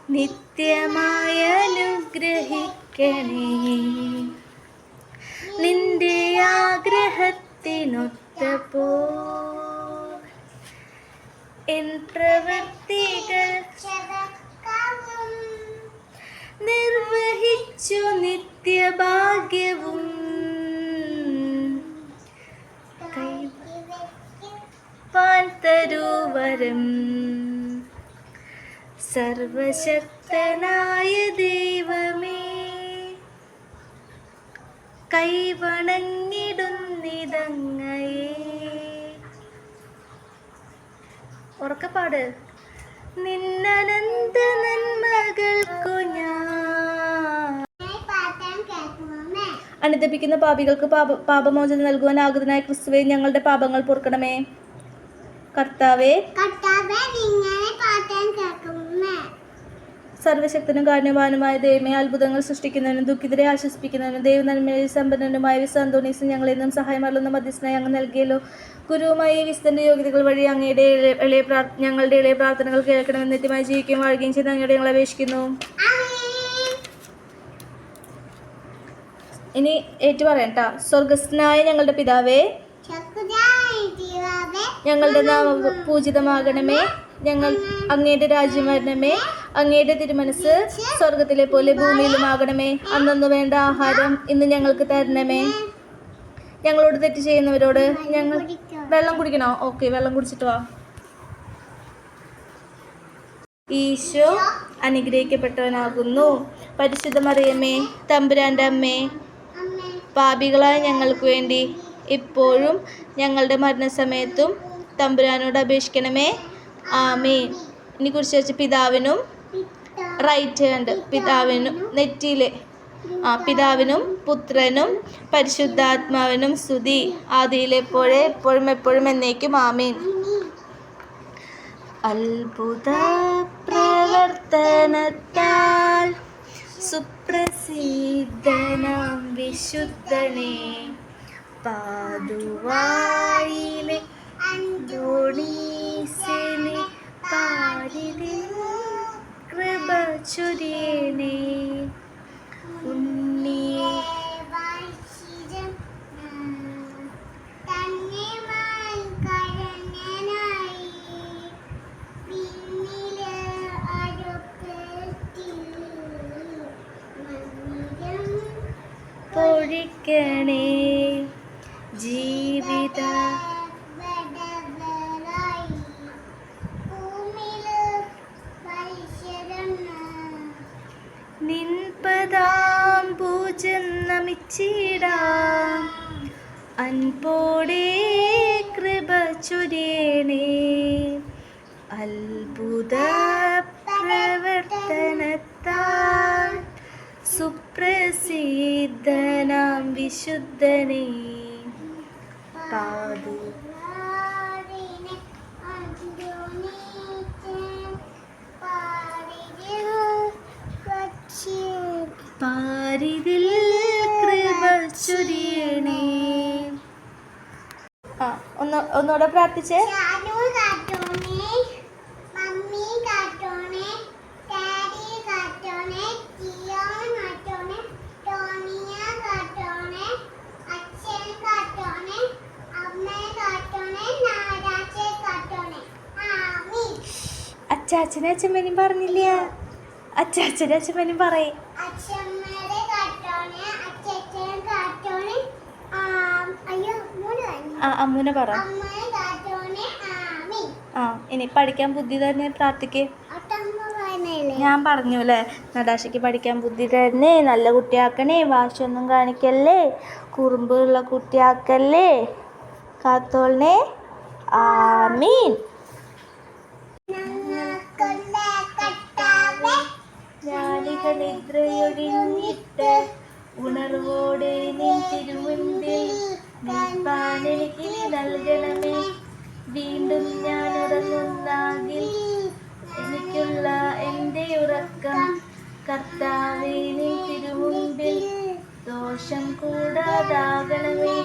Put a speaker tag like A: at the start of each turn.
A: നിത്യമായ അനുഗ്രഹിക്കണേ. നിന്റെ ആഗ്രഹത്തിനൊത്തപ്പോ എൻ പ്രവൃത്തികൾ നിർവഹിച്ചു നിത്യഭാഗ്യവും കൈപ്പാൻ തരുവരം. സർവശക്തനായ ദൈവമേ, കൈവണങ്ങിടുന്നിതങ്ങയെ. ഉറക്കപ്പാട്. നിന്നനന്ത നന്മകൾക്കു ഞാൻ അനുദപിക്കുന്ന പാപികൾക്ക് പാപമോചനം നൽകുവാൻ ആഗതനായ ക്രിസ്തുവേ, ഞങ്ങളുടെ പാപങ്ങൾ പൊറുക്കണമേ. കർത്താവേ, സർവശക്തനും കാരുണ്യവാനുമായ ദൈവമേ, അത്ഭുതങ്ങൾ സൃഷ്ടിക്കുന്നതിനും ദുഃഖിതരെ ആശ്വസിപ്പിക്കുന്നതിനും ദൈവനന്മയിൽ സമ്പന്നനുമായ വിശുദ്ധ അന്തോണീസിന് ഞങ്ങളെന്നും സഹായമരുളുന്ന മധ്യസ്ഥനായി അങ്ങ് നൽകിയല്ലോ. ഗുരുവുമായി വിശുദ്ധന്റെ യോഗ്യതകൾ വഴി അങ്ങയുടെ ഞങ്ങളുടെ ഇളയ പ്രാർത്ഥനകൾ കേൾക്കണമെന്ന് നിത്യമായി ജീവിക്കുകയും വാഴുകയും ചെയ്ത് അങ്ങയുടെ ഞങ്ങൾ അപേക്ഷിക്കുന്നു. ഇനി ഏറ്റുപറയണ്ട. സ്വർഗസ്ഥനായ ഞങ്ങളുടെ പിതാവേ, ഞങ്ങളുടെ നാമം പൂജിതമാകണമേ. അങ്ങയുടെ രാജ്യം വരണമേ. അങ്ങയുടെ തിരുമനസ് സ്വർഗത്തിലെ പോലെ ഭൂമിയിലുമാകണമേ. അന്നു വേണ്ട ആഹാരം ഇന്ന് ഞങ്ങൾക്ക് തരണമേ. ഞങ്ങളോട് തെറ്റ് ചെയ്യുന്നവരോട് ഞങ്ങൾ വെള്ളം കുടിക്കണോ? ഓക്കെ, വെള്ളം കുടിച്ചിട്ട് വാ. ഈശോ അനുഗ്രഹിക്കപ്പെട്ടവനാകുന്നു. പരിശുദ്ധ മറിയമേ, തമ്പുരാൻ്റെ അമ്മേ, പാപികളായ ഞങ്ങൾക്ക് വേണ്ടി ഇപ്പോഴും ഞങ്ങളുടെ മരണസമയത്തും തമ്പുരാനോട് അപേക്ഷിക്കണമേ. ആമേൻ. ഇനി കുറിച്ച് വെച്ച് പിതാവിനും റൈറ്റ് ഹാൻഡ്, പിതാവിനും നെറ്റിയിലെ പിതാവിനും പുത്രനും പരിശുദ്ധാത്മാവിനും സ്തുതി, ആദിയിലെ പോലെ എപ്പോഴും എപ്പോഴും എന്നേക്കും. ആമേൻ. അത്ഭുത പ്രവർത്തനത്താൽ സുപ്രസിദ്ധനാം വിശുദ്ധനെ പാതുവായിലെ അന്തോണീസിനെ പാരിതിൽ കൃപ ചൊരിയണേ. ഉണ്ണിയെ പൊഴിക്കണേ. ജീവിത നിൻപദാംബുജം നമിച്ചിടാം. അൻപോടെ കൃപ ചൊരിയണേ. അത്ഭുത പ്രവർത്തനത്താൽ സുപ്രസിദ്ധനാം വിശുദ്ധനെ പാരിതിൽ കൃപ ചൊരിയണേ. ഒന്നുകൂടെ പ്രാർത്ഥിച്ചേ. അച്ചാച്ചനും അച്ഛമ്മനും പറഞ്ഞില്ല. അച്ചാച്ചനും അച്ഛമ്മനും പറയേ. അമ്മൂനെ പറ. ഇനി പഠിക്കാൻ ബുദ്ധി തന്നെ പ്രാർത്ഥിക്കേ. ഞാൻ പറഞ്ഞു അല്ലേ, നടാശയ്ക്ക് പഠിക്കാൻ ബുദ്ധി തരണേ, നല്ല കുട്ടിയാക്കണേ, വാശിയൊന്നും കാണിക്കല്ലേ, കുറുമ്പുള്ള കുട്ടിയാക്കല്ലേ, കാത്തോളണേ. ആമീൻ. ഞാനിക നിദ്രയൊഴിഞ്ഞിട്ട് ഉണർവോടെ നിൻ തിരുമുൻപിൽ നിൽപ്പാൻ എനിക്ക് നൽകണമേ. വീണ്ടും ഞാൻ ഉറങ്ങുന്നാകിൽ എനിക്കുള്ള എൻ്റെ ഉറക്കം കർത്താവേ നിൻ തിരുമുൻപിൽ ദോഷം കൂടാതാകണമേ.